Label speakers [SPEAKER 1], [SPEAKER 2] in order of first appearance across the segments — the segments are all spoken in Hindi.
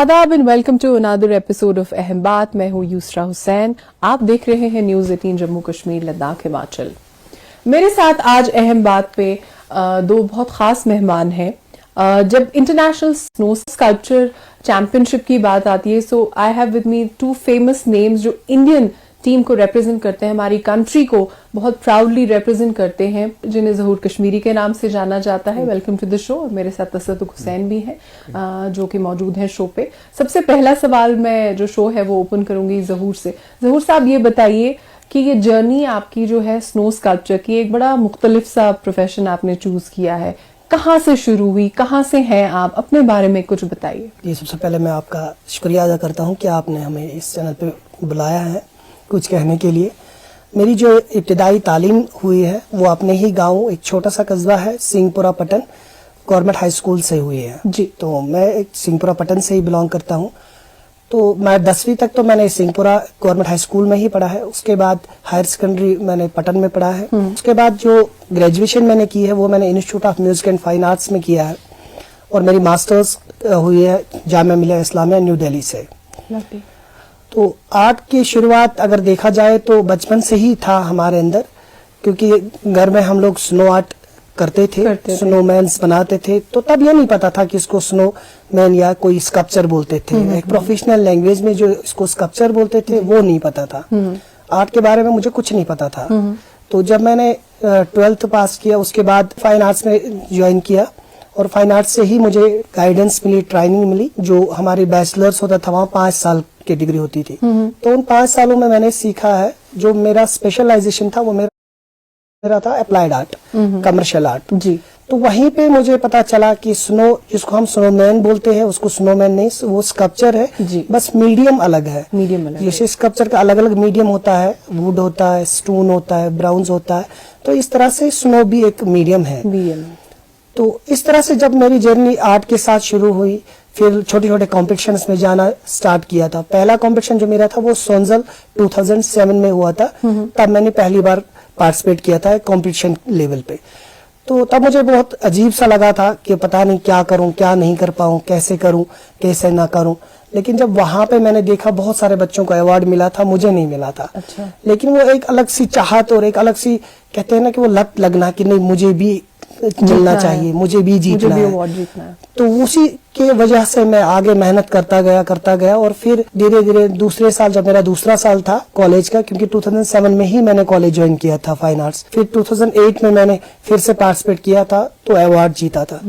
[SPEAKER 1] आदाब and welcome to another episode of Aham Baat. मैं हूं यूसरा हुसैन। आप देख रहे हैं न्यूज़ 18 जम्मू कश्मीर लद्दाख हिमाचल। मेरे साथ आज अहम बात पे दो बहुत खास मेहमान हैं। जब इंटरनेशनल स्नो स्कल्पचर चैंपियनशिप की बात आती है, so I have with me two famous names जो इंडियन टीम को रिप्रेजेंट करते हैं, हमारी कंट्री को बहुत प्राउडली रिप्रेजेंट करते हैं, जिन्हें ज़हूर कश्मीरी के नाम से जाना जाता है। Welcome to the show. और मेरे साथ तसद्दुक हुसैन भी हैं जो कि मौजूद हैं शो पे। सबसे पहला सवाल मैं जो शो है वो ओपन करूंगी ज़हूर से। ज़हूर साहब, ये बताइए कि ये जर्नी आपकी जो है स्नो स्कल्पचर की, एक बड़ा मुख्तलिफ सा प्रोफेशन आपने चूज किया है, कहाँ से शुरू हुई, कहाँ से हैं आप, अपने बारे में कुछ बताइए।
[SPEAKER 2] ये सबसे पहले मैं आपका शुक्रिया अदा करता हूँ कि आपने हमें इस चैनल पे बुलाया है कुछ कहने के लिए। मेरी जो इब्तिदाई तालीम हुई है वो अपने ही गांव, एक छोटा सा कस्बा है Singhpura Patan, government high school से हुई है जी। तो मैं एक सिंहपुरा पटन से ही बिलोंग करता हूँ। तो मैं 10वीं तक तो मैंने सिंहपुरा गवर्नमेंट हाई स्कूल में ही पढ़ा है। उसके बाद हायर सेकेंडरी मैंने पटन में पढ़ा है। उसके बाद जो ग्रेजुएशन मैंने की है वो मैंने institute of music and fine arts में किया है, और मेरी मास्टर्स हुई है जामिया मिलिया इस्लामिया न्यू दिल्ली से। तो आर्ट की शुरुआत अगर देखा जाए तो बचपन से ही था हमारे अंदर, क्योंकि घर में हम लोग स्नो आर्ट करते थे, स्नोमैन्स बनाते थे। तो तब ये नहीं पता था कि इसको स्नोमैन या कोई स्कल्पचर बोलते थे। एक प्रोफेशनल लैंग्वेज में जो इसको स्कल्पचर बोलते थे वो नहीं पता था। आर्ट के बारे में मुझे कुछ नहीं पता था। तो जब मैंने 12th पास किया, उसके बाद फाइन आर्ट्स में ज्वाइन किया, और फाइन आर्ट्स से ही मुझे गाइडेंस मिली, ट्रेनिंग मिली। जो हमारी बैचलर्स होता था वहाँ 5 साल की डिग्री होती थी। तो उन 5 सालों में मैंने सीखा है। जो मेरा स्पेशलाइजेशन था वो मेरा था अप्लाइड आर्ट, कमर्शियल आर्ट जी। तो वहीं पे मुझे पता चला कि स्नो, जिसको हम स्नोमैन बोलते हैं, उसको स्नोमैन नहीं, वो स्कल्पचर है जी। बस मीडियम अलग है। जैसे स्कल्पचर का अलग अलग मीडियम होता है, वुड होता है, स्टोन होता है, ब्राउन्स होता है, तो इस तरह से स्नो भी एक मीडियम है। तो इस तरह से जब मेरी जर्नी आर्ट के साथ शुरू हुई, फिर छोटे छोटे कॉम्पिटिशन्स में जाना स्टार्ट किया था। पहला कॉम्पिटिशन जो मेरा था वो सोनजल 2007 में हुआ था। तब मैंने पहली बार पार्टिसिपेट किया था कॉम्पिटिशन लेवल पे। तो तब मुझे बहुत अजीब सा लगा था कि पता नहीं क्या करूं, क्या नहीं कर पाऊं, कैसे करूं, कैसे ना करूं। लेकिन जब वहां पे मैंने देखा बहुत सारे बच्चों को अवार्ड मिला था, मुझे नहीं मिला था। अच्छा। लेकिन वो एक अलग सी चाहत और एक अलग सी, कहते हैं ना कि वो लत लगना कि नहीं मुझे भी चलना चाहिए, मुझे भी जीतना है। तो उसी के वजह से मैं आगे मेहनत करता गया। और फिर धीरे धीरे दूसरे साल, जब मेरा दूसरा साल था कॉलेज का, क्योंकि 2007 में ही मैंने कॉलेज ज्वाइन किया था फाइन आर्ट्स, फिर 2008 में मैंने फिर से पार्टिसिपेट किया था तो अवार्ड जीता था।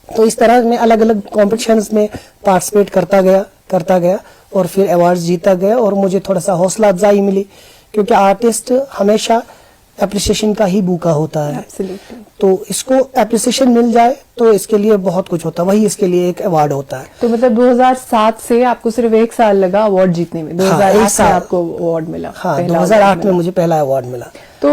[SPEAKER 2] तो इस तरह मैं अलग अलग कॉम्पिटिशन्स में पार्टिसिपेट करता गया और फिर अवार्ड जीता गया। और मुझे थोड़ा सा हौसला अफजाई मिली, क्योंकि आर्टिस्ट हमेशा एप्रिसिएशन का ही भूखा होता है। तो इसको एप्रिसिएशन मिल जाए तो इसके लिए बहुत कुछ होता है, वही इसके लिए एक अवार्ड होता है।
[SPEAKER 1] तो मतलब 2007 से आपको सिर्फ 1 साल लगा अवार्ड जीतने में? 2008 में आपको अवार्ड मिला?
[SPEAKER 2] हाँ, 2008 में मुझे पहला अवार्ड मिला।
[SPEAKER 1] तो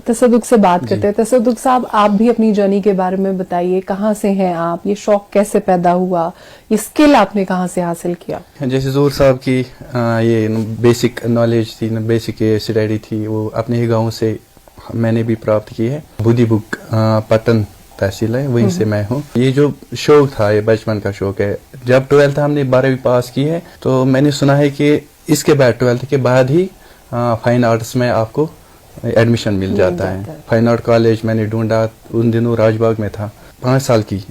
[SPEAKER 1] तसद्दुक से बात करते हैं। तसद्दुक साहब, आप भी अपनी जर्नी के बारे में बताइए। कहाँ से हैं आप, ये शौक कैसे पैदा हुआ, ये स्किल आपने कहाँ से हासिल किया?
[SPEAKER 3] जैसे ज़हूर साहब की ये बेसिक नॉलेज थी, बेसिक स्टडी थी, वो अपने ही गाँव से मैंने भी प्राप्त की है। बुद्धि बुक पटन तहसील है, वहीं से मैं हूँ। ये जो शौक था, ये बचपन का शौक है। जब 12th हमने 12वीं पास की है, तो मैंने सुना है कि इसके बाद 12th के बाद ही फाइन आर्ट्स में आपको एडमिशन मिल जाता है। फाइन आर्ट कॉलेज मैंने ढूंढा, उन दिनों राजबाग में था। 5 साल की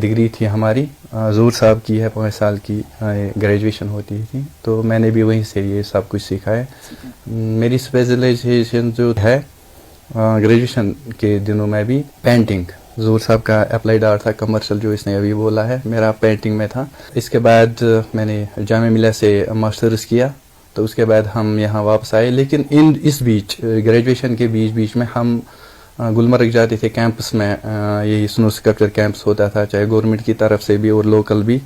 [SPEAKER 3] डिग्री थी हमारी, ज़हूर साहब की है 5 साल की ग्रेजुएशन होती थी। तो मैंने भी वहीं से ये सब कुछ सीखा है। मेरी स्पेशलाइजेशन जो है ग्रेजुएशन के दिनों में भी पेंटिंग, ज़हूर साहब का अप्लाइड आर्ट था, कमर्शियल जो इसने अभी बोला है, मेरा पेंटिंग में था। इसके बाद मैंने जामिया मिलिया से मास्टर्स किया, तो उसके बाद हम यहाँ वापस आए। लेकिन इस बीच ग्रेजुएशन के बीच में हम गुलमर्ग जाते थे कैंपस में। यही स्नो स्कल्पचर कैंप्स होता था, चाहे गवर्नमेंट की तरफ से भी और लोकल भी।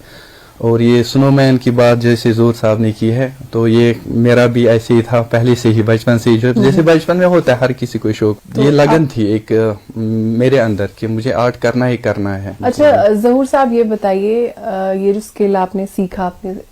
[SPEAKER 3] और ये स्नोमैन की बात जैसे ज़हूर साहब ने की है, तो ये मेरा भी ऐसे ही था पहले से ही, बचपन से ही। जो जैसे बचपन में होता है हर किसी को शौक, तो ये लगन थी एक मेरे अंदर कि मुझे आर्ट करना ही करना है।
[SPEAKER 1] अच्छा ज़हूर साहब, ये बताइए, ये जो स्किल आपने सीखा,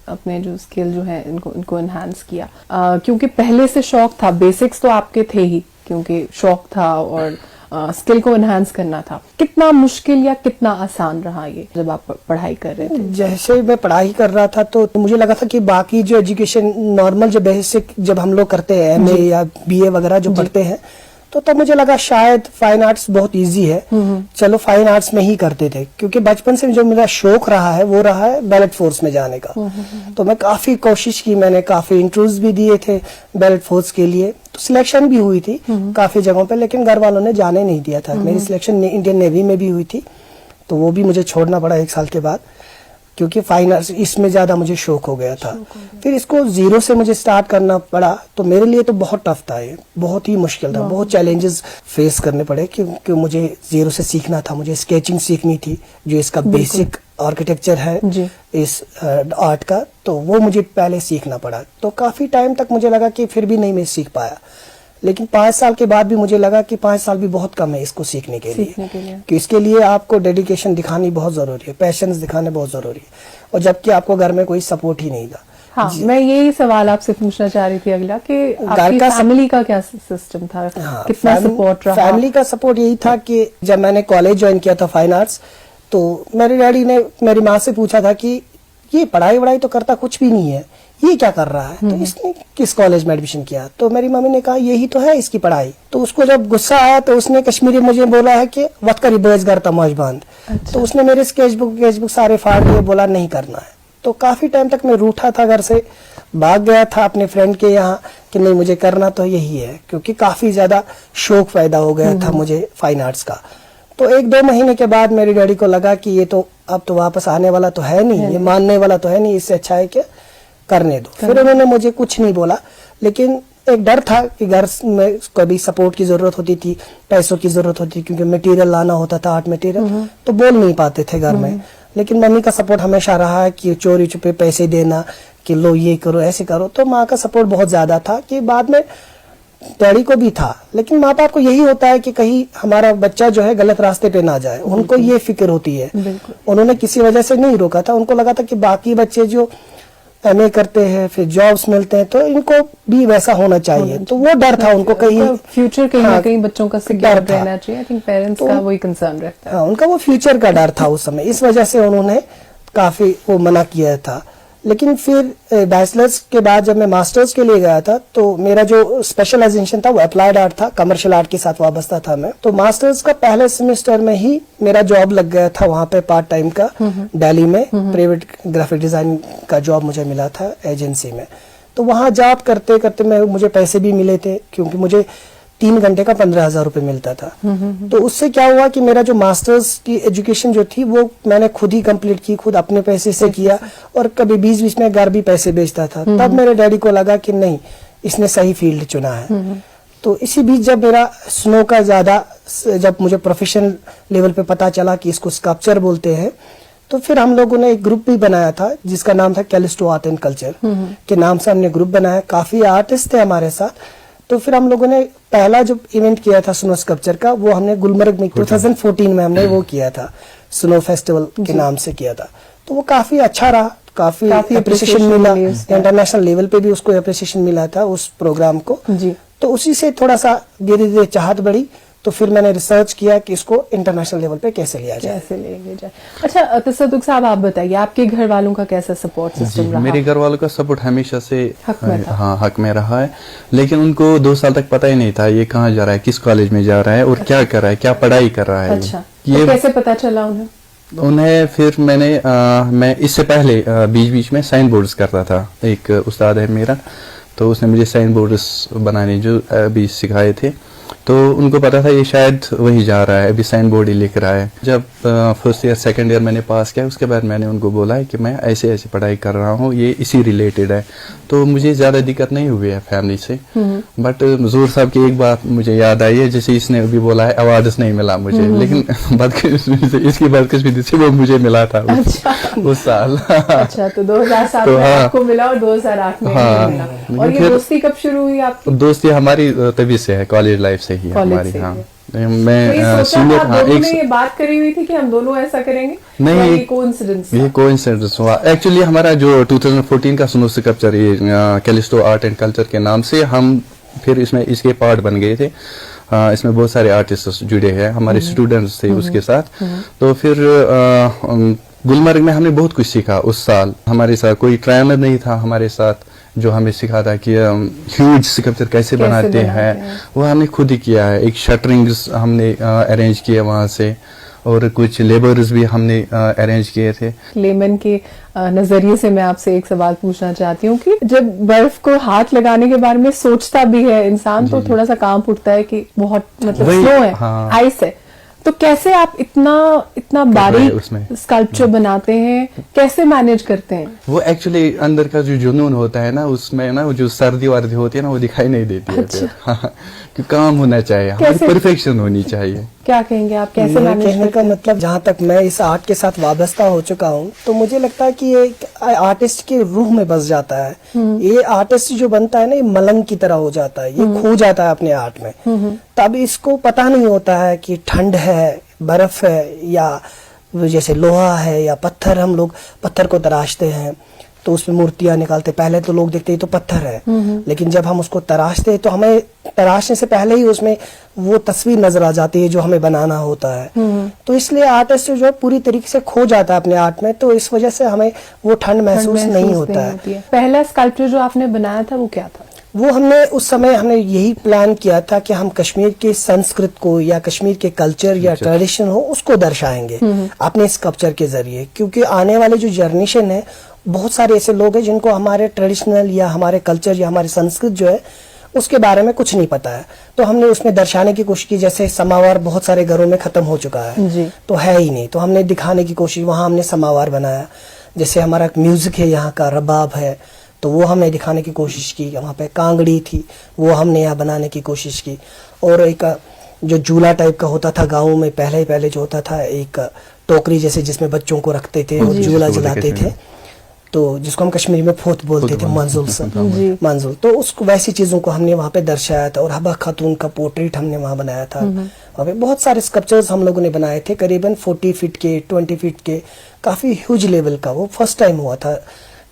[SPEAKER 1] अपने जो स्किल जो है इनको एनहांस किया, क्योंकि पहले से शौक था, बेसिक्स तो आपके थे ही, क्योंकि शौक था और स्किल को एनहांस करना था, कितना मुश्किल या कितना आसान रहा ये जब आप पढ़ाई कर रहे थे?
[SPEAKER 2] जैसे मैं पढ़ाई कर रहा था तो मुझे लगा था कि बाकी जो एजुकेशन नॉर्मल जो बेसिक जब हम लोग करते हैं एमए या बीए वगैरह जो पढ़ते हैं, तो तब मुझे लगा शायद फाइन आर्ट्स बहुत इजी है, चलो फाइन आर्ट्स में ही करते थे, क्योंकि बचपन से जो मेरा शौक रहा है वो रहा है बैलेट फोर्स में जाने का। तो मैं काफी कोशिश की, मैंने काफी इंटरव्यूज भी दिए थे बैलेट फोर्स के लिए, तो सिलेक्शन भी हुई थी काफी जगहों पे, लेकिन घर वालों ने जाने नहीं दिया था। मेरी सिलेक्शन इंडियन नेवी में भी हुई थी, तो वो भी मुझे छोड़ना पड़ा 1 साल के बाद, क्योंकि फाइन आर्ट्स इसमें ज्यादा मुझे शौक हो गया था। फिर इसको जीरो से मुझे स्टार्ट करना पड़ा, तो मेरे लिए तो बहुत टफ था, ये बहुत ही मुश्किल था, बहुत चैलेंजेस फेस करने पड़े, क्योंकि मुझे जीरो से सीखना था, मुझे स्केचिंग सीखनी थी जो इसका बेसिक आर्किटेक्चर है इस आर्ट का, तो वो मुझे पहले सीखना पड़ा। तो काफी टाइम तक मुझे लगा कि फिर भी नहीं मैं सीख पाया, लेकिन 5 साल के बाद भी मुझे लगा कि 5 साल भी बहुत कम है इसको सीखने के लिए। कि इसके लिए आपको डेडिकेशन दिखानी बहुत जरूरी है, पैशंस दिखाने बहुत जरूरी है, और जबकि आपको घर में कोई सपोर्ट ही नहीं था।
[SPEAKER 1] हाँ, मैं यही सवाल आपसे पूछना चाह रही थी अगला कि आपकी फैमिली का क्या सिस्टम था?
[SPEAKER 2] हाँ,
[SPEAKER 1] कितना सपोर्ट रहा?
[SPEAKER 2] फैमिली का सपोर्ट यही था कि जब मैंने कॉलेज ज्वाइन किया था फाइन आर्ट्स, तो मेरे डैडी ने मेरी माँ से पूछा था कि ये पढ़ाई वढ़ाई तो करता कुछ भी नहीं है, ये क्या कर रहा है, तो इसने किस कॉलेज में एडमिशन किया? तो मेरी मम्मी ने कहा यही तो है इसकी पढ़ाई। तो उसको जब गुस्सा आया तो उसने कश्मीरी मुझे बोला है कि वत करी बेजगर तमाश बांध। तो उसने मेरे स्केचबुक सारे फाड़ दिए, बोला नहीं करना है। तो काफी टाइम तक मैं रूठा था, घर से भाग गया था अपने फ्रेंड के यहाँ कि नहीं मुझे करना तो यही है, क्योंकि काफी ज्यादा शौक पैदा हो गया था मुझे फाइन आर्ट्स का। तो 1-2 महीने के बाद मेरे डैडी को लगा कि ये तो अब तो वापस आने वाला तो है नहीं, ये मानने वाला तो है नहीं, इससे अच्छा है कि करने दो। फिर उन्होंने मुझे कुछ नहीं बोला, लेकिन एक डर था कि घर में कभी सपोर्ट की जरूरत होती थी, पैसों की जरूरत होती थी, क्योंकि मटेरियल लाना होता था, आर्ट मटेरियल, तो बोल नहीं पाते थे घर में। लेकिन मम्मी का सपोर्ट हमेशा रहा है कि चोरी छुपे पैसे देना, कि लो ये करो ऐसे करो। तो माँ का सपोर्ट बहुत ज्यादा था, कि बाद में डैडी को भी था, लेकिन माँ बाप को यही होता है कि कहीं हमारा बच्चा जो है गलत रास्ते पे ना जाए, उनको ये फिक्र होती है। उन्होंने किसी वजह से नहीं रोका था, उनको लगा था कि बाकी बच्चे जो एमए करते हैं फिर जॉब्स मिलते हैं तो इनको भी वैसा होना चाहिए, तो वो डर था उनको, कहीं
[SPEAKER 1] फ्यूचर कहीं ना कहीं बच्चों का सिक्योर रहना चाहिए। आई थिंक पेरेंट्स का वही कंसर्न रहता है।
[SPEAKER 2] हाँ, उनका वो फ्यूचर का डर था उस समय, इस वजह से उन्होंने काफी वो मना किया था। लेकिन फिर बैचलर्स के बाद जब मैं मास्टर्स के लिए गया था, तो मेरा जो स्पेशलाइजेशन था वो अप्लाइड आर्ट था, कमर्शियल आर्ट के साथ वाबस्ता था मैं। तो मास्टर्स का पहले सेमेस्टर में ही मेरा जॉब लग गया था वहां पे पार्ट टाइम का, दिल्ली में प्राइवेट ग्राफिक डिजाइन का जॉब मुझे मिला था एजेंसी में। तो वहां जॉब करते करते मुझे पैसे भी मिले थे, क्योंकि मुझे 3 घंटे का 15,000 रुपए मिलता था। तो उससे क्या हुआ कि मेरा जो मास्टर्स की एजुकेशन जो थी वो मैंने खुद ही कंप्लीट की, खुद अपने पैसे से किया, और कभी बीच में घर भी पैसे बेचता था। तब मेरे डैडी को लगा कि नहीं, इसने सही फील्ड चुना है। तो इसी बीच जब मेरा स्नो का ज्यादा, जब मुझे प्रोफेशनल लेवल पे पता चला कि इसको स्कल्पचर बोलते हैं, तो फिर हम लोगों ने एक ग्रुप भी बनाया था जिसका नाम था कैलिस्टो आर्ट एंड कल्चर के नाम से हमने ग्रुप बनाया। काफी आर्टिस्ट थे हमारे साथ। तो फिर हम लोगों ने पहला जो इवेंट किया था स्नो स्कल्पचर का, वो हमने गुलमर्ग में 2014 में हमने वो किया था, स्नो फेस्टिवल के नाम से किया था। तो वो काफी अच्छा रहा, काफी अप्रिसिएशन मिला, इंटरनेशनल लेवल पे भी उसको अप्रिसिएशन मिला था उस प्रोग्राम को। तो उसी से थोड़ा सा धीरे धीरे चाहत बढ़ी। तो फिर मैंने रिसर्च किया कि इसको इंटरनेशनल लेवल पे कैसे लिया जाए,
[SPEAKER 1] कैसे लेके जाए। अच्छा तसद्दुक साहब, आप बताइए आपके घर वालों का कैसा सपोर्ट सिस्टम रहा?
[SPEAKER 3] मेरे घर वालों का सपोर्ट हमेशा से
[SPEAKER 1] हक में था।
[SPEAKER 3] हाँ, हक में रहा है, लेकिन उनको 2 साल तक पता ही नहीं था ये कहाँ जा रहा है, किस कॉलेज में जा रहा है और क्या कर रहा है, क्या पढ़ाई कर रहा है।
[SPEAKER 1] अच्छा,
[SPEAKER 3] ये
[SPEAKER 1] तो कैसे पता चला उन्हें?
[SPEAKER 3] फिर मैं इससे पहले बीच बीच में साइन बोर्ड्स करता था। एक उस्ताद है मेरा, तो उसने मुझे साइन बोर्ड्स बनाने जो अभी सिखाए थे। तो उनको पता था ये शायद वही जा रहा है, अभी साइन बोर्ड ही लिख रहा है। जब फर्स्ट ईयर सेकंड ईयर मैंने पास किया, उसके बाद मैंने उनको बोला है कि मैं ऐसे ऐसे पढ़ाई कर रहा हूँ, ये इसी रिलेटेड है। तो मुझे ज्यादा दिक्कत नहीं हुई है फैमिली से। बट मजूर साहब की एक बात मुझे याद आई है, जैसे इसने अभी बोला है अवार्ड्स नहीं मिला मुझे, लेकिन इसकी बदकिस्मती से वो मुझे मिला था उस साल।
[SPEAKER 1] अच्छा, तो 2007 में आपको मिला और 2008 में मिला। और ये दोस्ती कब शुरू हुई आपकी?
[SPEAKER 3] दोस्ती हमारी तभी से है, कॉलेज लाइफ से ही हमारी। हाँ, मैं सीनियर। हाँ, ये बात
[SPEAKER 1] करी हुई थी कि हम दोनों ऐसा करेंगे?
[SPEAKER 3] नहीं,
[SPEAKER 1] ये कोइंसिडेंस
[SPEAKER 3] हुआ। एक्चुअली हमारा जो 2014 का स्नो स्कल्पचर, ये कैलिस्टो आर्ट एंड कल्चर के नाम से हम फिर इसमें इसके पार्ट बन गए थे। इसमें बहुत सारे आर्टिस्ट जुड़े हैं, हमारे स्टूडेंट्स थे उसके साथ। तो फिर गुलमर्ग में हमने बहुत कुछ सीखा। उस साल हमारे साथ कोई ट्रेनर नहीं था हमारे साथ जो हमें सिखाता कि ह्यूज स्कल्पचर कैसे बनाते हैं, वो हमने खुद ही किया है। एक शटरिंग्स हमने अरेंज किए वहाँ से, और कुछ लेबर्स भी हमने अरेंज किए थे।
[SPEAKER 1] लेमन के नजरिए से मैं आपसे एक सवाल पूछना चाहती हूँ कि जब बर्फ को हाथ लगाने के बारे में सोचता भी है इंसान तो थोड़ा सा कांप उठता है कि बहुत मतलब स्नो है, आइस है, तो कैसे आप इतना बारीक स्कल्पचर बनाते हैं, कैसे मैनेज करते हैं?
[SPEAKER 3] वो एक्चुअली अंदर का जो जुनून होता है ना, उसमें ना वो जो सर्दी वर्दी होती है ना, वो दिखाई नहीं देती है।
[SPEAKER 1] अच्छा।
[SPEAKER 3] हाँ, कि काम होना चाहिए, हमारी परफेक्शन होनी चाहिए।
[SPEAKER 1] क्या कहेंगे आप, कैसे मैनेज
[SPEAKER 2] कहने का मतलब, जहाँ तक मैं इस आर्ट के साथ वाबस्ता हो चुका हूँ, तो मुझे लगता है कि ये आर्टिस्ट की रूह में बस जाता है। ये आर्टिस्ट जो बनता है ना, ये मलंग की तरह हो जाता है, ये खो जाता है अपने आर्ट में। तब इसको पता नहीं होता है कि ठंड है, बर्फ है, या जैसे लोहा है या पत्थर। हम लोग पत्थर को तराशते हैं तो उसमें मूर्तियां निकालते, पहले तो लोग देखते हैं तो पत्थर है, लेकिन जब हम उसको तराशते हैं तो हमें तराशने से पहले ही उसमें वो तस्वीर नजर आ जाती है जो हमें बनाना होता है। तो इसलिए आर्टिस्ट जो है पूरी तरीके से खो जाता है अपने आर्ट में, तो इस वजह से हमें वो ठंड महसूस नहीं होता है।
[SPEAKER 1] पहला स्कल्पचर जो आपने बनाया था वो क्या था?
[SPEAKER 2] वो हमने उस समय यही प्लान किया था कि हम कश्मीर के संस्कृत को या कश्मीर के कल्चर या ट्रेडिशन हो उसको दर्शाएंगे अपने स्कल्पचर के जरिए, क्योंकि आने वाले जो जनरेशन है, बहुत सारे ऐसे लोग हैं जिनको हमारे ट्रेडिशनल या हमारे कल्चर या हमारे संस्कृत जो है उसके बारे में कुछ नहीं पता है। तो हमने उसमें दर्शाने की कोशिश की, जैसे समावार बहुत सारे घरों में खत्म हो चुका है तो है ही नहीं, तो हमने दिखाने की कोशिश, वहां हमने समावार बनाया। जैसे हमारा म्यूजिक है यहाँ का, रबाब है, तो वो हमने दिखाने की कोशिश की। वहाँ पे कांगड़ी थी, वो हमने यहाँ बनाने की कोशिश की। और एक जो झूला टाइप का होता था गाँव में पहले जो होता था, एक टोकरी जैसे जिसमें बच्चों को रखते थे और झूला जलाते थे, तो जिसको हम कश्मीरी में फोत बोलते थे, मंजुल से मंजुल। तो उसको वैसी चीजों को हमने वहाँ पे दर्शाया था। और हबा खातून का पोर्ट्रेट हमने वहाँ बनाया था। वहाँ पे बहुत सारे स्कल्पचर्स हम लोगों ने बनाए थे, करीबन 40 फीट के, 20 फीट के, काफी ह्यूज लेवल का। वो फर्स्ट टाइम हुआ था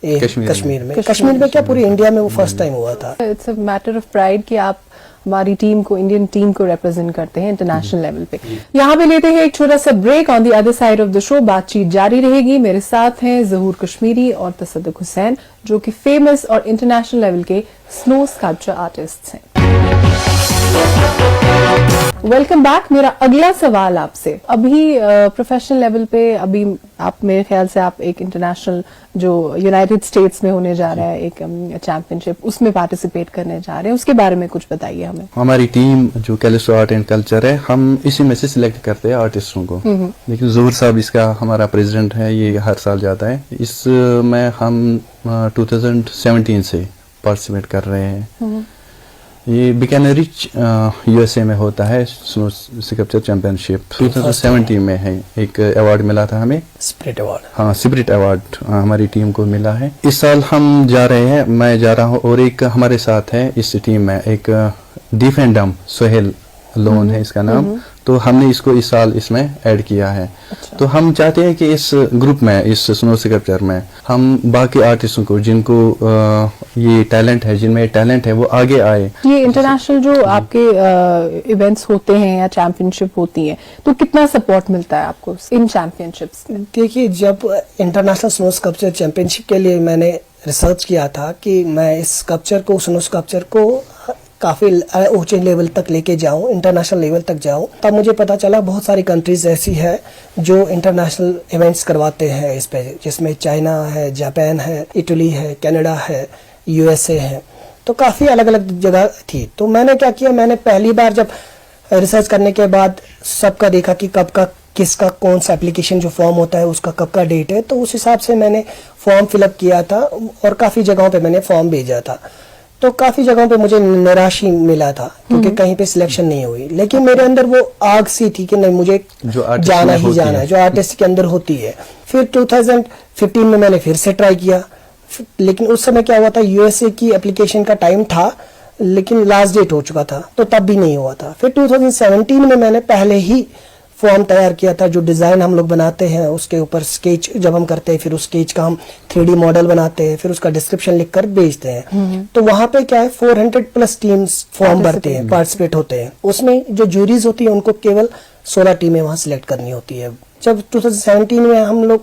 [SPEAKER 2] कश्मीर में क्या पूरी इंडिया में वो फर्स्ट टाइम हुआ था।
[SPEAKER 1] It's a matter of pride कि आप हमारी टीम को, इंडियन टीम को रिप्रेजेंट करते हैं इंटरनेशनल लेवल पे। यहाँ पे लेते हैं एक छोटा सा ब्रेक। On the other side of the show बातचीत जारी रहेगी। मेरे साथ हैं ज़हूर कश्मीरी और तसद्दुक हुसैन, जो कि फेमस और इंटरनेशनल लेवल के स्नो स्कल्पचर आर्टिस्ट हैं। Welcome back. मेरा अगला सवाल आपसे, अभी प्रोफेशनल लेवल पे, अभी आप मेरे ख्याल से आप एक इंटरनेशनल जो यूनाइटेड स्टेट्स में होने जा रहा है एक चैंपियनशिप, उसमें पार्टिसिपेट करने जा रहे हैं, उसके बारे में कुछ बताइए हमें।
[SPEAKER 3] हमारी टीम जो कैलिस्टो आर्ट एंड कल्चर है, हम इसी में से सिलेक्ट करते हैं आर्टिस्टों को। लेकिन ज़हूर साहब इसका हमारा प्रेसिडेंट है, ये हर साल जाता है। इसमें हम 2017 से पार्टिसिपेट कर रहे हैं। ये बिकानेरिच यूएसए में होता है स्नो स्कल्पचर चैंपियनशिप। 2017 में है, एक अवार्ड मिला था हमें,
[SPEAKER 2] स्पिरिट अवार्ड।
[SPEAKER 3] हाँ, स्पिरिट अवार्ड हमारी टीम को मिला है। इस साल हम जा रहे हैं, मैं जा रहा हूँ और एक हमारे साथ है इस टीम में एक डिफेंडम सोहेल लोन है इसका नाम। तो हमने इसको इस साल इसमें ऐड किया है। अच्छा। तो हम चाहते हैं कि इस ग्रुप में, इस स्नो स्कल्पचर में, हम बाकी आर्टिस्टों को जिनको ये टैलेंट है, जिनमें टैलेंट है, वो आगे आए।
[SPEAKER 1] ये इंटरनेशनल जो आपके इवेंट्स होते हैं या चैंपियनशिप होती है, तो कितना सपोर्ट मिलता है आपको इन चैंपियनशिप्स?
[SPEAKER 2] देखिए, जब इंटरनेशनल स्नो स्कल्पचर चैंपियनशिप के लिए मैंने रिसर्च किया था कि मैं इस स्कल्पचर को, स्नो स्कल्पचर को काफी ऊंचे लेवल तक लेके जाऊं, इंटरनेशनल लेवल तक जाऊं, तब मुझे पता चला बहुत सारी कंट्रीज ऐसी है जो इंटरनेशनल इवेंट्स करवाते हैं इस पे, जिसमें चाइना है, जापान है, इटली है, कनाडा है, यूएसए है। तो काफी अलग अलग जगह थी। तो मैंने क्या किया, मैंने पहली बार जब रिसर्च करने के बाद सबका देखा कि कब का किसका कौन सा एप्लीकेशन जो फॉर्म होता है उसका कब का डेट है, तो उस हिसाब से मैंने फॉर्म फिलअप किया था और काफी जगहों पे मैंने फॉर्म भेजा था। तो काफी जगहों पे मुझे निराशी मिला था क्योंकि कहीं पे सिलेक्शन नहीं हुई, लेकिन मेरे अंदर वो आग सी थी कि नहीं, मुझे जाना ही जाना है, जो आर्टिस्ट के अंदर होती है। फिर 2015 में मैंने फिर से ट्राई किया, लेकिन उस समय क्या हुआ था, यूएसए की एप्लीकेशन का टाइम था लेकिन लास्ट डेट हो चुका था, तो तब भी नहीं हुआ था। फिर 2017 में मैंने पहले ही फॉर्म तैयार किया था, जो डिजाइन हम लोग बनाते हैं उसके ऊपर स्केच जब हम करते हैं, फिर उस स्केच का हम 3D मॉडल बनाते हैं, फिर उसका डिस्क्रिप्शन लिखकर भेजते हैं। तो वहां पे क्या है 400 प्लस टीम्स फॉर्म भरते हैं, पार्टिसिपेट होते हैं। उसमें जो जूरीज होती है उनको केवल 16 टीमें वहां सिलेक्ट करनी होती है। जब 2017 में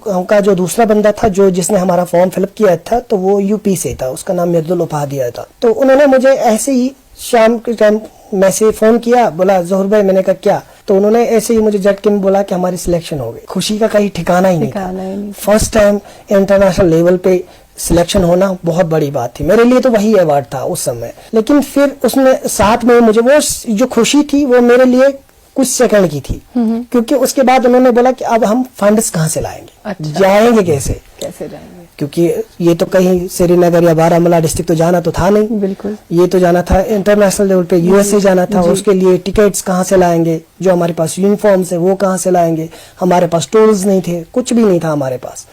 [SPEAKER 2] हमका जो दूसरा बंदा था जो जिसने हमारा फॉर्म फिलअप किया था, तो वो यूपी से था, उसका नाम मिर्दुल उपाध्याय था। तो उन्होंने मुझे ऐसे ही शाम के टाइम मैसेज फोन किया, बोला जोहर भाई, मैंने कहा क्या? तो उन्होंने ऐसे ही मुझे झटके में बोला कि हमारी सिलेक्शन हो गई। खुशी का कहीं ठिकाना ही नहीं था। फर्स्ट टाइम इंटरनेशनल लेवल पे सिलेक्शन होना बहुत बड़ी बात थी मेरे लिए, तो वही अवार्ड था उस समय। लेकिन फिर उसमें साथ में मुझे वो जो खुशी थी वो मेरे लिए कुछ सेकंड की थी, क्योंकि उसके बाद उन्होंने बोला कि अब हम फंड्स कहाँ से लाएंगे,
[SPEAKER 1] अच्छा।
[SPEAKER 2] जाएंगे कैसे
[SPEAKER 1] जाएंगे,
[SPEAKER 2] क्योंकि ये तो कहीं श्रीनगर या बारामूला डिस्ट्रिक्ट तो जाना तो था नहीं,
[SPEAKER 1] बिल्कुल।
[SPEAKER 2] ये तो जाना था इंटरनेशनल लेवल पे, यूएसए जाना था। उसके लिए टिकट्स कहाँ से लाएंगे, जो हमारे पास यूनिफॉर्म्स है वो कहाँ से लाएंगे, हमारे पास टूल्स नहीं थे, कुछ भी नहीं था हमारे पास।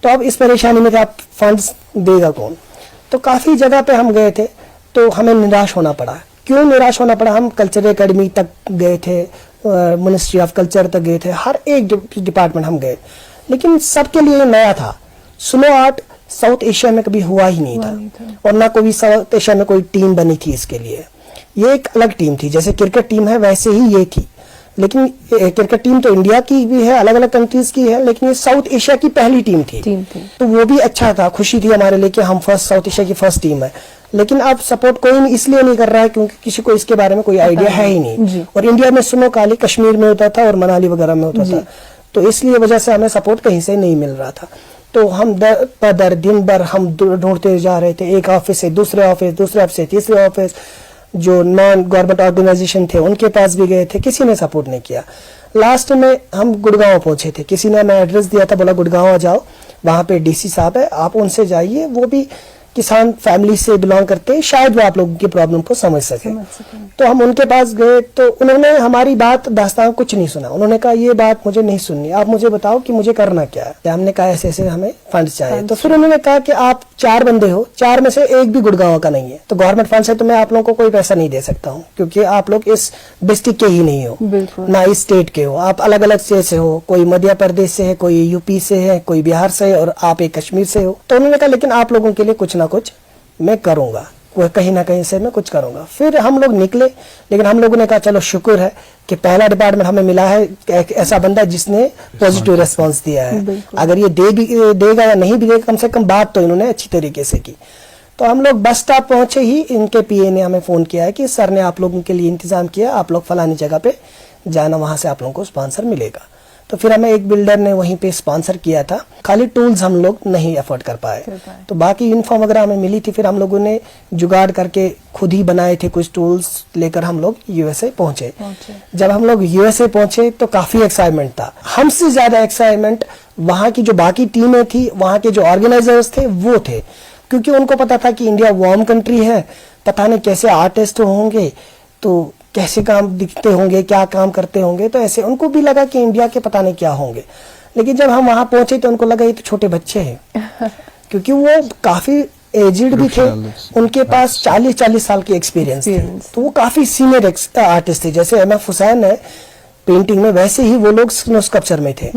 [SPEAKER 2] तो अब इस परेशानी में आप फंड्स देगा कौन? तो काफी जगह पे हम गए थे, तो हमें निराश होना पड़ा। क्यों निराश होना पड़ा? हम कल्चरल एकेडमी तक गए थे, मिनिस्ट्री ऑफ कल्चर तक गए थे, हर एक डिपार्टमेंट हम गए, लेकिन सबके लिए नया था। स्नो आर्ट साउथ एशिया में कभी हुआ ही नहीं था, और ना कोई साउथ एशिया में कोई टीम बनी थी इसके लिए। ये एक अलग टीम थी, जैसे क्रिकेट टीम है वैसे ही ये थी। लेकिन क्रिकेट टीम तो इंडिया की भी है, अलग अलग कंट्रीज की है, लेकिन ये साउथ एशिया की पहली टीम थी। तो वो भी अच्छा था, खुशी थी हमारे लिए कि हम फर्स्ट साउथ एशिया की फर्स्ट टीम है। लेकिन अब सपोर्ट कोई इसलिए नहीं कर रहा है क्योंकि किसी को इसके बारे में कोई आइडिया है ही नहीं। और इंडिया में स्नो खाली कश्मीर में होता था और मनाली वगैरह में होता था, तो इसलिए वजह से हमें सपोर्ट कहीं से नहीं मिल रहा था। तो हम दिन भर हम ढूंढते जा रहे थे, एक ऑफिस से दूसरे ऑफिस, दूसरे ऑफिस से तीसरे ऑफिस, जो नॉन गवर्नमेंट ऑर्गेनाइजेशन थे उनके पास भी गए थे, किसी ने सपोर्ट नहीं किया। लास्ट में हम गुड़गांव पहुंचे थे, किसी ने हमें एड्रेस दिया था, बोला गुड़गांव आ जाओ, वहां पे डीसी साहब है, आप उनसे जाइए, वो भी किसान फैमिली से बिलोंग करते हैं, शायद वो आप लोगों की प्रॉब्लम को समझ सके। तो हम उनके पास गए, तो उन्होंने हमारी बात दास्तान कुछ नहीं सुना। उन्होंने कहा ये बात मुझे नहीं सुननी, आप मुझे बताओ कि मुझे करना क्या है। हमने कहा ऐसे ऐसे हमें फंड चाहिए। तो फिर उन्होंने कहा कि आप 4 बंदे हो, 4 में से एक भी गुड़गांव का नहीं है, तो गवर्नमेंट फंड से तो मैं आप लोगों को कोई पैसा नहीं दे सकता हूँ, क्योंकि आप लोग इस डिस्ट्रिक्ट के ही नहीं हो, ना इस स्टेट के हो, आप अलग अलग स्टेट से हो, कोई मध्य प्रदेश से है, कोई यूपी से है, कोई बिहार से है, और आप एक कश्मीर से हो। तो उन्होंने कहा लेकिन आप लोगों के लिए कुछ ना कुछ मैं करूंगा, कहीं ना कहीं से मैं कुछ करूंगा। फिर हम लोग निकले, लेकिन हम लोगों ने कहा चलो शुक्र है कि पहला डिपार्टमेंट हमें मिला है एक ऐसा बंदा जिसने पॉजिटिव रेस्पॉन्स दिया है। अगर ये देगा या नहीं भी देगा, कम से कम बात तो इन्होंने अच्छी तरीके से की। तो हम लोग बस स्टॉप पहुंचे ही इनके पीए ने हमें फोन किया है कि सर ने आप लोगों के लिए इंतजाम किया, आप लोग फलानी जगह पे जाना, वहां से आप लोगों को स्पॉन्सर मिलेगा। तो फिर हमें एक बिल्डर ने वहीं पे स्पॉन्सर किया था, खाली टूल्स हम लोग नहीं अफोर्ड कर पाए, तो बाकी यूनिफॉर्म वगैरह हमें मिली थी। फिर हम लोगों ने जुगाड़ करके खुद ही बनाए थे, कुछ टूल्स लेकर हम लोग यूएसए पहुंचे। जब हम लोग यूएसए पहुंचे तो काफी एक्साइटमेंट था, हमसे ज्यादा एक्साइटमेंट वहां की जो बाकी टीमें थी, वहां के जो ऑर्गेनाइजर्स थे वो थे, क्योंकि उनको पता था कि इंडिया वार्म कंट्री है, पता नहीं कैसे आर्टिस्ट होंगे, तो कैसे काम दिखते होंगे, क्या काम करते होंगे, तो ऐसे उनको भी लगा कि इंडिया के पता नहीं क्या होंगे। लेकिन जब हम वहां पहुंचे तो उनको लगा ये तो छोटे बच्चे हैं, क्योंकि वो काफी एजिड भी थे, उनके पास 40 साल की एक्सपीरियंस थी, तो वो काफी सीनियर आर्टिस्ट थे। जैसे एमएफ हुसैन है पेंटिंग में, वैसे ही वो लोग स्नो स्कल्पचर में थे।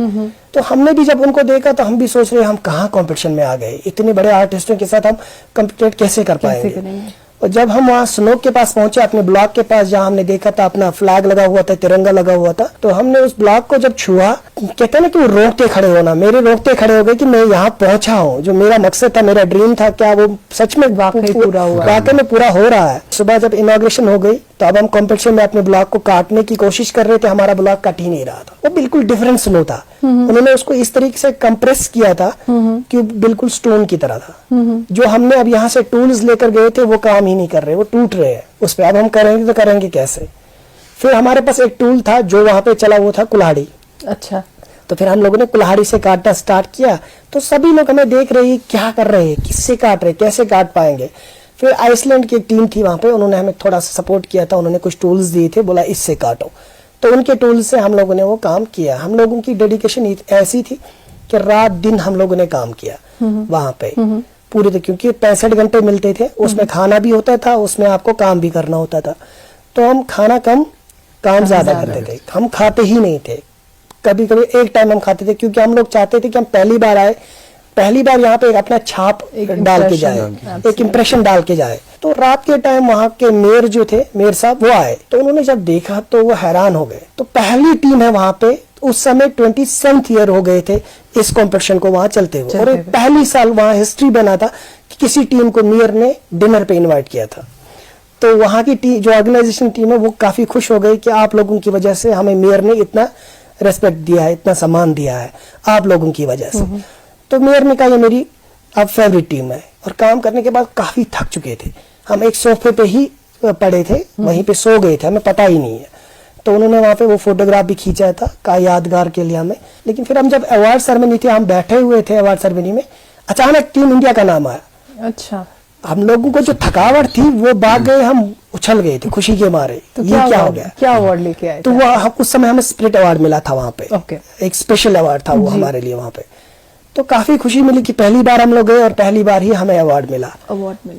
[SPEAKER 2] तो हमने भी जब उनको देखा तो हम भी सोच रहे हम कहाँ कंपटीशन में आ गए, इतने बड़े आर्टिस्टों के साथ हम कम्पिटेट कैसे कर पाएंगे। और जब हम वहाँ स्नो के पास पहुंचे, अपने ब्लॉक के पास, जहाँ हमने देखा था अपना फ्लैग लगा हुआ था, तिरंगा लगा हुआ था, तो हमने उस ब्लॉक को जब छुआ, कहते हैं ना कि वो रोकते खड़े होना, मेरे रोकते खड़े हो गए कि मैं यहाँ पहुंचा हूँ, जो मेरा मकसद था, मेरा ड्रीम था, क्या वो सच में वाकई पूरा हुआ, वाकई में पूरा हो रहा है। सुबह जब इनॉग्रेशन हो गई तो अब हम कॉम्पिटिशन में अपने ब्लॉक को काटने की कोशिश कर रहे थे, हमारा ब्लॉक कट ही नहीं रहा था, वो बिल्कुल डिफरेंट स्नो था। उन्होंने उसको इस तरीके से कंप्रेस किया था कि बिल्कुल स्टोन की तरह था। जो हमने अब यहाँ से टूल्स लेकर गए थे वो काम ही नहीं कर रहे, वो टूट रहे हैं उस पे। अब हम करेंगे तो करेंगे कैसे? फिर हमारे पास एक टूल था जो वहां पे चला, वो था कुल्हाड़ी।
[SPEAKER 1] अच्छा।
[SPEAKER 2] तो फिर हम लोगों ने कुल्हाड़ी से काटना स्टार्ट किया, तो सभी लोग हमें देख रहे हैं क्या कर रहे हैं, किससे काट रहे, कैसे काट पाएंगे। फिर आइसलैंड की एक टीम थी वहां पे, उन्होंने हमें थोड़ा सा सपोर्ट किया था, उन्होंने कुछ टूल्स दिए थे, बोला इससे काटो, तो उनके टूल्स से हम लोगों ने वो काम किया। हम लोगों की डेडिकेशन ऐसी थी कि रात दिन हम लोगों ने काम किया वहां पे पूरे, तो क्योंकि 65 घंटे मिलते थे, उसमें खाना भी होता था, उसमें आपको काम भी करना होता था, तो हम खाना कम काम ज्यादा करते थे, हम खाते ही नहीं थे। कभी कभी एक टाइम हम खाते थे, क्योंकि हम लोग चाहते थे कि हम पहली बार आए, पहली बार यहाँ पे एक अपना छाप डाल के जाए, एक इम्प्रेशन डाल के जाए। तो रात के टाइम वहाँ के मेयर जो थे, मेयर साहब, वो आए, तो उन्होंने जब देखा तो वो हैरान हो गए। तो पहली टीम है वहाँ पे, उस समय 27th ईयर हो गए थे इस कंपटीशन को वहाँ चलते हुए, और पहली साल वहाँ हिस्ट्री बना था कि किसी टीम को मेयर ने डिनर पे इन्वाइट किया था। तो वहाँ की टीम, जो ऑर्गेनाइजेशन टीम है, वो काफी खुश हो गई कि आप लोगों की वजह से हमें मेयर ने इतना रेस्पेक्ट दिया है, इतना सम्मान दिया है, आप लोगों की वजह से। तो मेयर ने कहा ये मेरी अब फेवरेट टीम है। और काम करने के बाद काफी थक चुके थे, हम एक सोफे पे ही पड़े थे, वहीं पे सो गए थे, हमें पता ही नहीं है। तो उन्होंने वहां पे वो फोटोग्राफ भी खींचा था का यादगार के लिए हमें। लेकिन फिर हम जब अवार्ड सेरेमनी थी, हम बैठे हुए थे अवार्ड सेरेमनी में, अचानक टीम इंडिया का नाम आया।
[SPEAKER 1] अच्छा।
[SPEAKER 2] हम लोगों को जो थकावट थी वो भाग गए, हम उछल गए थे खुशी के मारे।
[SPEAKER 1] तो
[SPEAKER 2] ये क्या हो गया?
[SPEAKER 1] क्या अवार्ड लेके आए?
[SPEAKER 2] तो वो उस समय हमें स्पिरिट अवार्ड मिला था वहां पे।
[SPEAKER 1] ओके।
[SPEAKER 2] एक स्पेशल अवार्ड था वो हमारे लिए वहां पे। तो काफी खुशी मिली कि पहली बार हम लोग गए और पहली बार ही हमें अवार्ड मिला।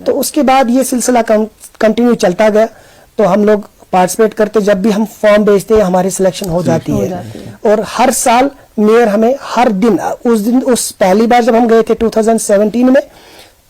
[SPEAKER 1] तो
[SPEAKER 2] उसके बाद ये सिलसिला कंटिन्यू चलता गया। तो हम लोग पार्टिसिपेट करते, जब भी हम फॉर्म भेजते हैं हमारी सिलेक्शन हो जाती है। और हर साल मेयर हमें हर दिन, उस पहली बार जब हम गए थे 2017 में,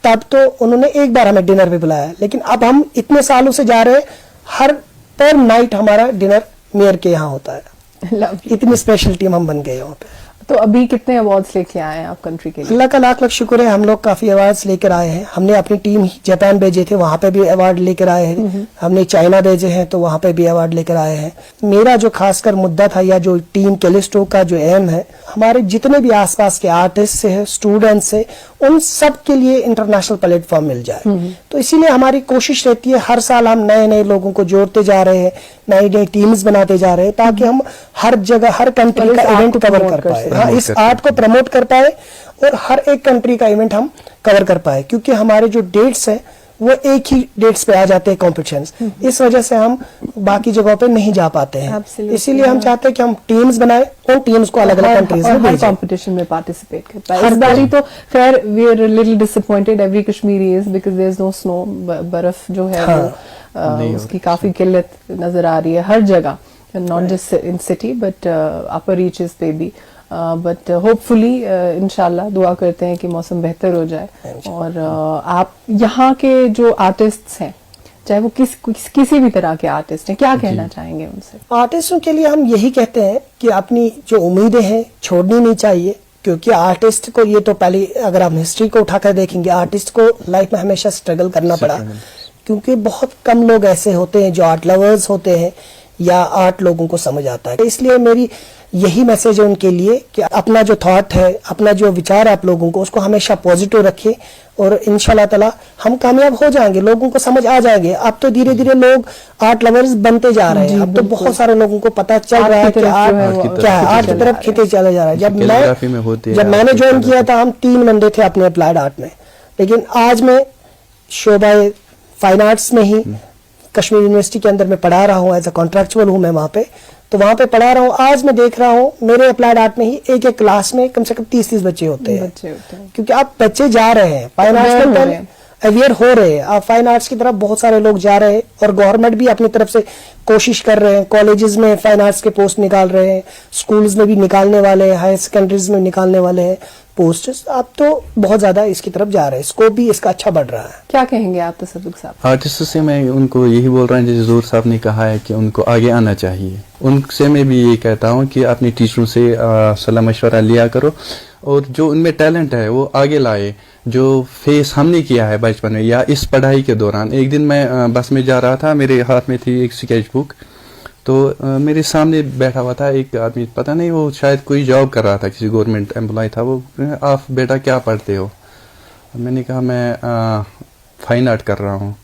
[SPEAKER 2] तब तो उन्होंने एक बार हमें डिनर पे बुलाया। लेकिन अब हम इतने सालों से जा रहे हैं, हर पर नाइट हमारा डिनर मेयर के यहाँ होता है। इतनी स्पेशल टीम हम बन गए वहाँ पे।
[SPEAKER 1] तो अभी कितने अवार्ड्स लेके आए हैं आप कंट्री के लिए?
[SPEAKER 2] अल्लाह का लाख लाख शुक्र है, हम लोग काफी अवार्ड्स लेकर आए हैं। हमने अपनी टीम जापान भेजे थे, वहां पे भी अवार्ड लेकर आए हैं। हमने चाइना भेजे हैं, तो वहां पे भी अवार्ड लेकर आए हैं। मेरा जो खासकर मुद्दा था, या जो टीम कैलिस्टो का जो एम है, हमारे जितने भी आसपास के आर्टिस्ट है, स्टूडेंट्स है, उन सब के लिए इंटरनेशनल प्लेटफॉर्म मिल जाए। तो इसीलिए हमारी कोशिश रहती है, हर साल हम नए नए लोगों को जोड़ते जा रहे हैं, नई नई टीम्स बनाते जा रहे हैं, ताकि हम हर जगह, हर कंट्री का इवेंट कवर कर पाए। हाँ, इस आर्ट को प्रमोट कर पाए और हर एक कंट्री का इवेंट हम कवर कर पाए। क्योंकि हमारे जो डेट्स हैं वो एक ही डेट्स पे आ जाते हैं कॉम्पिटिशंस, इस वजह से हम बाकी जगहों पे नहीं जा पाते हैं। इसीलिए हम चाहते हैं कि हम टीम्स बनाए, उन टीम्स को अलग अलग कंट्रीज में भेजें,
[SPEAKER 1] कंपटीशन में पार्टिसिपेट कर पाए। इस बार तो खैर we are little disappointed, every Kashmiri is, because there is no snow, बर्फ जो है वो उसकी काफी किल्लत नजर आ रही है हर जगह, not just in city but upper reaches पे भी। बट होपफुली इंशाल्लाह दुआ करते हैं कि मौसम बेहतर हो जाए। और आप यहाँ के जो आर्टिस्ट्स हैं, चाहे वो किसी भी तरह के आर्टिस्ट हैं, क्या कहना चाहेंगे उनसे?
[SPEAKER 2] आर्टिस्टों के लिए हम यही कहते हैं कि अपनी जो उम्मीदें हैं छोड़नी नहीं चाहिए। क्योंकि आर्टिस्ट को, ये तो पहले अगर हम हिस्ट्री को उठाकर देखेंगे, आर्टिस्ट को लाइफ में हमेशा स्ट्रगल करना पड़ा। क्योंकि बहुत कम लोग ऐसे होते हैं जो आर्ट लवर्स होते हैं या आर्ट लोगों को समझ आता है। इसलिए मेरी यही मैसेज है उनके लिए कि अपना जो थॉट है, अपना जो विचार है आप लोगों को, उसको हमेशा पॉजिटिव रखें और इंशाल्लाह ताला हम कामयाब हो जाएंगे, लोगों को समझ आ जाएंगे। अब तो धीरे धीरे लोग आर्ट लवर्स बनते जा रहे हैं। अब तो बहुत सारे लोगों को पता चल रहा है कि आर्ट क्या है, आर्ट की तरफ खींचे चला जा रहा है। जब मैंने ज्वाइन किया था, हम 3 बंदे थे अपने अप्लाइड आर्ट में, लेकिन आज मैं शोबा फाइन आर्ट्स में ही कश्मीर यूनिवर्सिटी के अंदर मैं पढ़ा रहा हूँ, एज अ कॉन्ट्रैक्चुअल हूँ मैं वहाँ पे। तो वहाँ पे पढ़ा रहा हूँ। आज मैं देख रहा हूँ मेरे अप्लाइड आर्ट में ही एक एक क्लास में कम से कम 30-30 बच्चे होते हैं। क्योंकि आप बच्चे जा रहे हैं फाइन आर्ट्स में, अवेयर हो रहे हैं, आप फाइन आर्ट्स की तरफ बहुत सारे लोग जा रहे हैं। और गवर्नमेंट भी अपनी तरफ से कोशिश कर रहे हैं, कॉलेजेस में फाइन आर्ट्स के पोस्ट निकाल रहे हैं, स्कूल्स में भी निकालने वाले हैं, हायर सेकेंडरीज में निकालने वाले हैं पोस्ट्स। आप तो बहुत ज्यादा इसकी तरफ जा रहे हैं, स्कोप भी इसका अच्छा बढ़ रहा है।
[SPEAKER 1] क्या कहेंगे आप तसद्दुक साहब?
[SPEAKER 3] आर्टिस्ट से मैं उनको यही बोल रहा हूँ, जैसे ज़ोर साहब ने कहा है कि उनको आगे आना चाहिए। उनसे मैं भी ये कहता हूँ कि अपने टीचरों से सलाह मशवरा लिया करो और जो उनमें टैलेंट है वो आगे लाए। जो फेस हमने किया है बचपन में या इस पढ़ाई के दौरान, एक दिन मैं बस में जा रहा था, मेरे हाथ में थी एक स्केच बुक, तो मेरे सामने बैठा हुआ था एक आदमी, पता नहीं वो शायद कोई जॉब कर रहा था, किसी गवर्नमेंट एम्प्लॉय था वो। आप बेटा क्या पढ़ते हो? मैंने कहा मैं फाइन आर्ट कर रहा हूँ।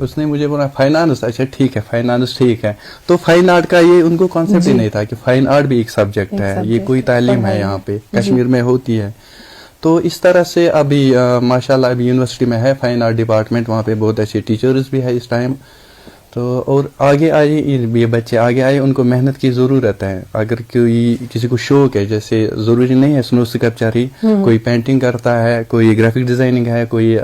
[SPEAKER 3] उसने मुझे बोला फाइनेंस, अच्छा ठीक है फाइनेंस ठीक है। तो फाइन आर्ट का ये उनको कॉन्सेप्ट ही नहीं था कि फाइन आर्ट भी एक सब्जेक्ट है, ये कोई तालीम है यहाँ पे कश्मीर में होती है। तो इस तरह से अभी माशाल्लाह अभी यूनिवर्सिटी में है फाइन आर्ट डिपार्टमेंट, वहाँ पे बहुत अच्छे टीचर्स भी है इस टाइम। तो और आगे आए ये बच्चे आगे आए, उनको मेहनत की ज़रूरत है। अगर कोई किसी को शौक है, जैसे ज़रूरी नहीं है स्नो स्कल्पचर ही, कोई पेंटिंग करता है, कोई ग्राफिक डिज़ाइनिंग है, कोई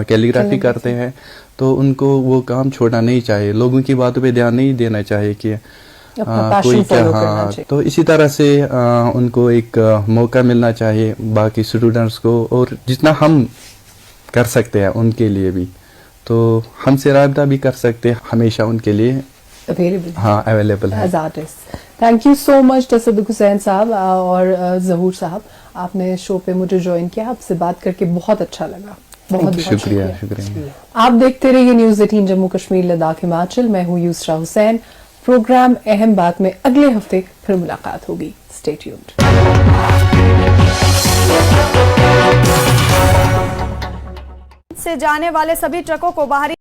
[SPEAKER 3] कैलीग्राफी करते हैं, तो उनको वो काम छोड़ना नहीं चाहिए। लोगों की बातों पे ध्यान नहीं देना चाहिए कि
[SPEAKER 1] अपना passion follow करना चाहिए।
[SPEAKER 3] तो इसी तरह से उनको एक मौका मिलना चाहिए बाकी स्टूडेंट्स को, और जितना हम कर सकते हैं उनके लिए भी, तो हमसे राब्ता भी कर सकते हैं, हमेशा उनके लिए
[SPEAKER 1] अवेलेबल
[SPEAKER 3] हाँ अवेलेबल है।
[SPEAKER 1] As artist. Thank you so much Tasadduq Hussain Sahab और ज़हूर साहब, आपने शो पे मुझे ज्वाइन किया, आपसे बात करके बहुत अच्छा लगा। बहुत
[SPEAKER 3] शुक्रिया शुक्रिया।
[SPEAKER 1] आप देखते रहिए न्यूज़ 18 जम्मू कश्मीर लद्दाख हिमाचल। मैं हूँ यूसरा हुसैन। प्रोग्राम अहम बात में अगले हफ्ते फिर मुलाकात होगी। Stay tuned.
[SPEAKER 4] से जाने वाले सभी ट्रकों को बाहरी